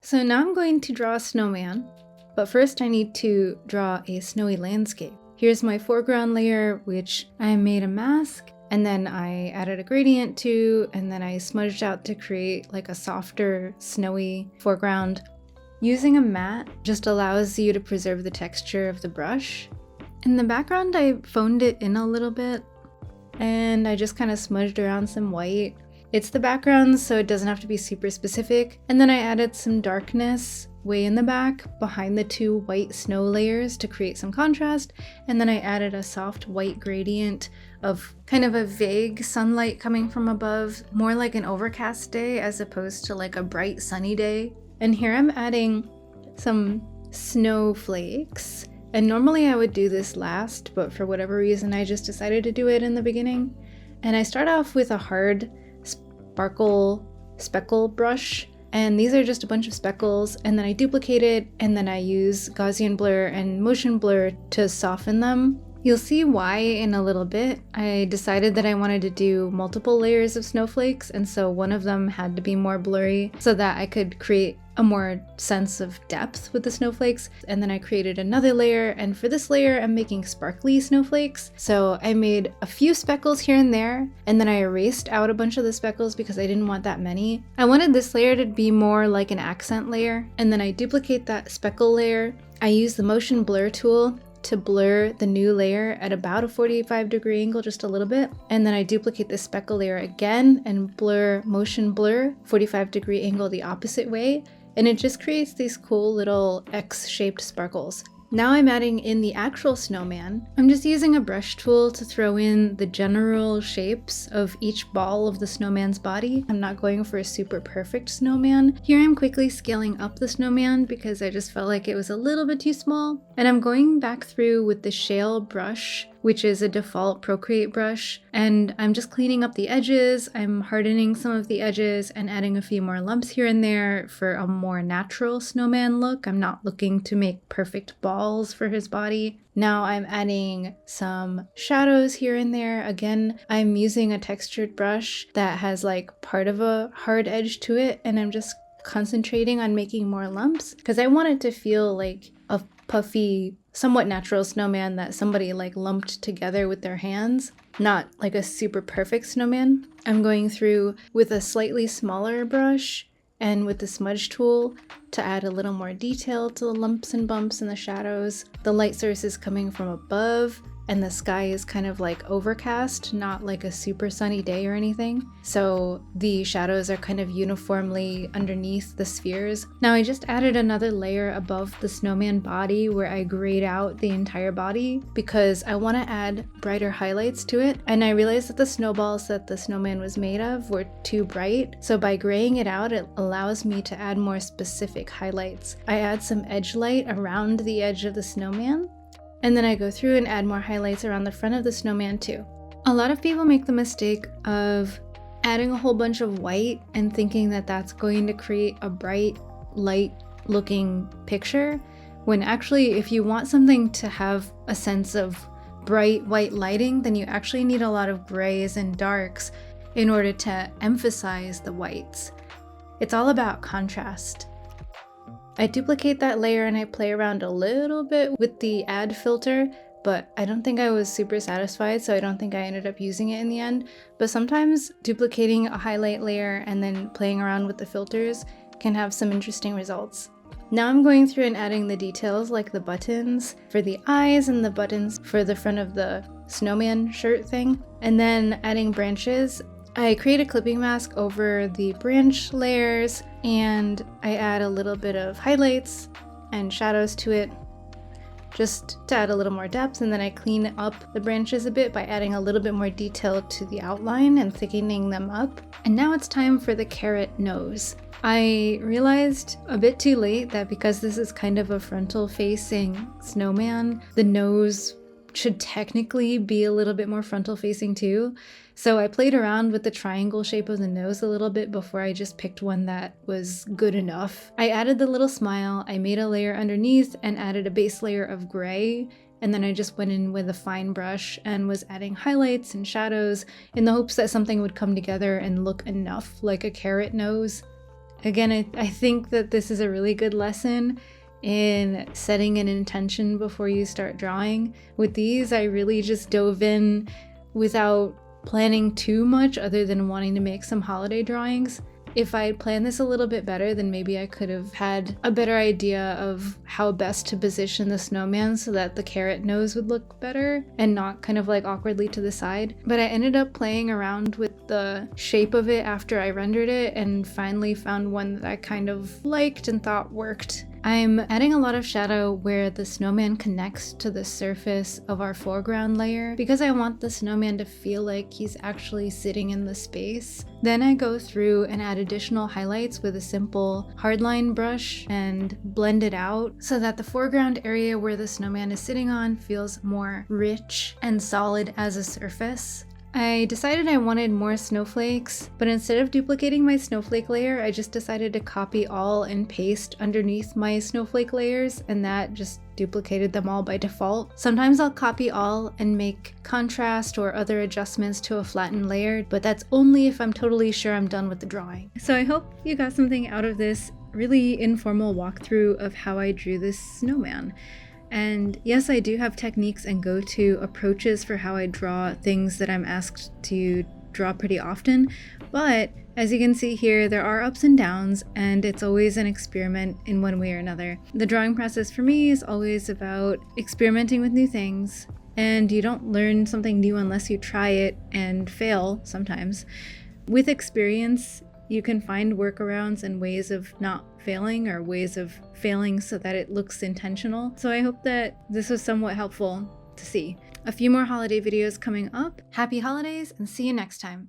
So now I'm going to draw a snowman, but first I need to draw a snowy landscape. Here's my foreground layer, which I made a mask, and then I added a gradient to, and then I smudged out to create like a softer, snowy foreground. Using a matte just allows you to preserve the texture of the brush. In the background, I phoned it in a little bit, and I just kind of smudged around some white. It's the background, so it doesn't have to be super specific. And then I added some darkness way in the back behind the two white snow layers to create some contrast. And then I added a soft white gradient of kind of a vague sunlight coming from above, more like an overcast day as opposed to like a bright sunny day. And here I'm adding some snowflakes. And normally I would do this last, but for whatever reason I just decided to do it in the beginning. And I start off with a hard sparkle speckle brush, and these are just a bunch of speckles, and then I duplicate it, and then I use Gaussian blur and motion blur to soften them. You'll see why in a little bit. I decided that I wanted to do multiple layers of snowflakes, and so one of them had to be more blurry so that I could create a more sense of depth with the snowflakes. And then I created another layer, and for this layer I'm making sparkly snowflakes. So I made a few speckles here and there, and then I erased out a bunch of the speckles because I didn't want that many. I wanted this layer to be more like an accent layer, and then I duplicate that speckle layer. I use the motion blur tool to blur the new layer at about a 45-degree angle, just a little bit. And then I duplicate the speckle layer again and motion blur 45-degree angle the opposite way. And it just creates these cool little X-shaped sparkles. Now I'm adding in the actual snowman. I'm just using a brush tool to throw in the general shapes of each ball of the snowman's body. I'm not going for a super perfect snowman. Here I'm quickly scaling up the snowman because I just felt like it was a little bit too small. And I'm going back through with the shale brush, which is a default Procreate brush, and I'm just cleaning up the edges. I'm hardening some of the edges and adding a few more lumps here and there for a more natural snowman look. I'm not looking to make perfect balls for his body. Now I'm adding some shadows here and there. Again, I'm using a textured brush that has like part of a hard edge to it, and I'm just concentrating on making more lumps because I want it to feel like a puffy, somewhat natural snowman that somebody like lumped together with their hands, not like a super perfect snowman. I'm going through with a slightly smaller brush and with the smudge tool to add a little more detail to the lumps and bumps and the shadows. The light source is coming from above, and the sky is kind of like overcast, not like a super sunny day or anything. So the shadows are kind of uniformly underneath the spheres. Now I just added another layer above the snowman body where I grayed out the entire body because I want to add brighter highlights to it. And I realized that the snowballs that the snowman was made of were too bright. So by graying it out, it allows me to add more specific highlights. I add some edge light around the edge of the snowman. And then I go through and add more highlights around the front of the snowman too. A lot of people make the mistake of adding a whole bunch of white and thinking that that's going to create a bright, light looking picture, when actually if you want something to have a sense of bright white lighting, then you actually need a lot of grays and darks in order to emphasize the whites. It's all about contrast. I duplicate that layer and I play around a little bit with the add filter, but I don't think I was super satisfied, so I don't think I ended up using it in the end. But sometimes duplicating a highlight layer and then playing around with the filters can have some interesting results. Now I'm going through and adding the details like the buttons for the eyes and the buttons for the front of the snowman shirt thing, and then adding branches. I create a clipping mask over the branch layers, and I add a little bit of highlights and shadows to it just to add a little more depth, and then I clean up the branches a bit by adding a little bit more detail to the outline and thickening them up. And now it's time for the carrot nose. I realized a bit too late that because this is kind of a frontal facing snowman, the nose should technically be a little bit more frontal facing too. So I played around with the triangle shape of the nose a little bit before I just picked one that was good enough. I added the little smile, I made a layer underneath and added a base layer of gray, and then I just went in with a fine brush and was adding highlights and shadows in the hopes that something would come together and look enough like a carrot nose. Again, I think that this is a really good lesson in setting an intention before you start drawing. With these, I really just dove in without planning too much other than wanting to make some holiday drawings. If I had planned this a little bit better, then maybe I could have had a better idea of how best to position the snowman so that the carrot nose would look better and not kind of like awkwardly to the side. But I ended up playing around with the shape of it after I rendered it and finally found one that I kind of liked and thought worked. I'm adding a lot of shadow where the snowman connects to the surface of our foreground layer because I want the snowman to feel like he's actually sitting in the space. Then I go through and add additional highlights with a simple hardline brush and blend it out so that the foreground area where the snowman is sitting on feels more rich and solid as a surface. I decided I wanted more snowflakes, but instead of duplicating my snowflake layer, I just decided to copy all and paste underneath my snowflake layers, and that just duplicated them all by default. Sometimes I'll copy all and make contrast or other adjustments to a flattened layer, but that's only if I'm totally sure I'm done with the drawing. So I hope you got something out of this really informal walkthrough of how I drew this snowman. And yes, I do have techniques and go-to approaches for how I draw things that I'm asked to draw pretty often, but as you can see here, there are ups and downs, and it's always an experiment in one way or another. The drawing process for me is always about experimenting with new things, and you don't learn something new unless you try it and fail sometimes. With experience, you can find workarounds and ways of not failing or ways of failing so that it looks intentional. So I hope that this was somewhat helpful to see. A few more holiday videos coming up. Happy holidays and see you next time.